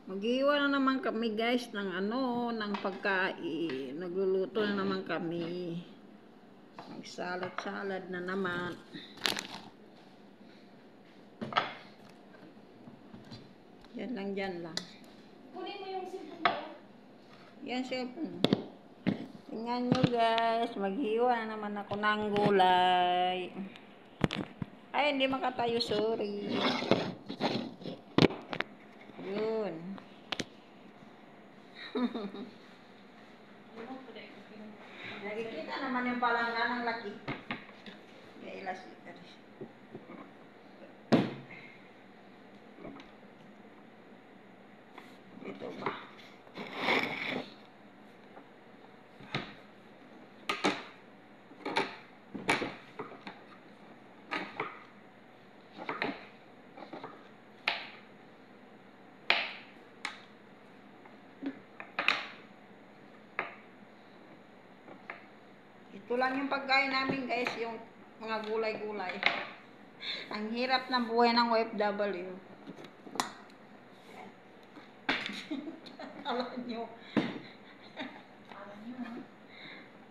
Mag-iwan na naman kami guys ng ng pagkain. Nagluluto na naman kami. Mag-salad-salad na naman. Yan lang, dyan lang. Kunin mo yung cellphone mo. Yan, cellphone. Tingnan nyo guys, maghiwa na naman ako ng gulay. Ay, hindi makatayo, sorry. Yun. Nakikita naman yung palangga ng laki. Kailas ito. Ito ba? Ito lang yung pagkain namin guys, yung mga gulay-gulay. Ang hirap ng buhay ng OFW.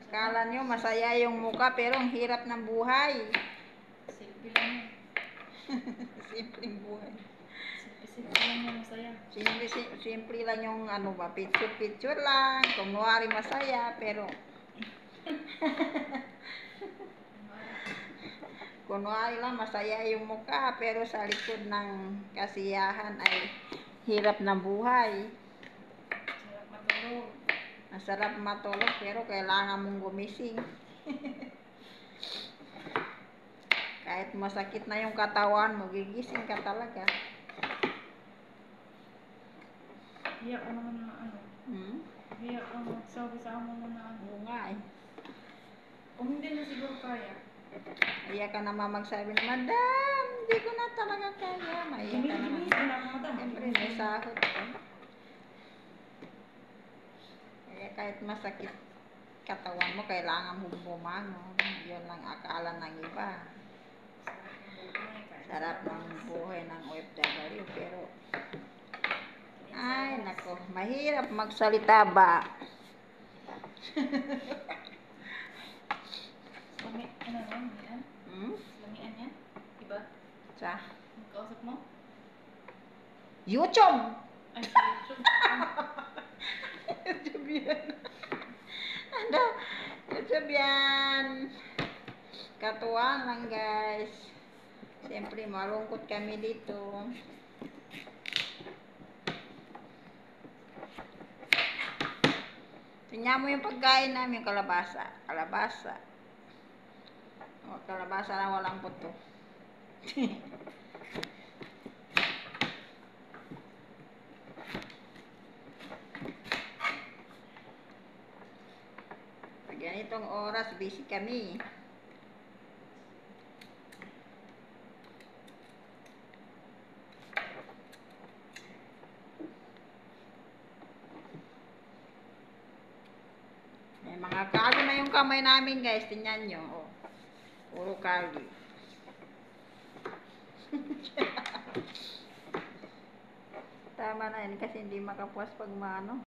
Akala nyo masaya yung muka pero ang hirap ng buhay. Simple lang yun. Simpleng buhay. Simple lang yun, masaya. Simple lang yung picture-picture lang. Kunwari masaya pero kunwari lang masaya yung mukha pero sa likod ng kasiyahan ay hirap ng buhay. Sarap matulog. Masarap matulog pero kailangan mong gumising. Kahit masakit na yung katawan mo, gigising ka talaga. Iyak ka naman na Iyak ka magsabi sa amo mo na Oo nga eh. Kung hindi na siguro kaya. Iyak ka naman magsabi na, Madam, hindi ko na talaga kaya. Maiyak ka naman. Siyempre, may sahod ka. Kaya kahit masakit katawan mo, kailangan mo bumangon. Yun lang akala ng iba. Sarap ng buhay ng OFW, pero ay, nako, mahirap magsalita ba? Ano lang, yan? Lamian yan? Diba? Sa? Magkausap mo? YouTube! Ay, sa YouTube. YouTube yan. Ano? YouTube yan. Katuwang lang guys. Siyempre, malungkot kami dito. Tingnan mo yung pagkain namin, kalabasa. Kalabasa. O, kalabasa na walang puto. Pag ganitong oras, busy kami. May mga kali na yung kamay namin guys. Tingnan nyo. Oh. Puro kali. Tama na yun kasi hindi makapuas pag maano.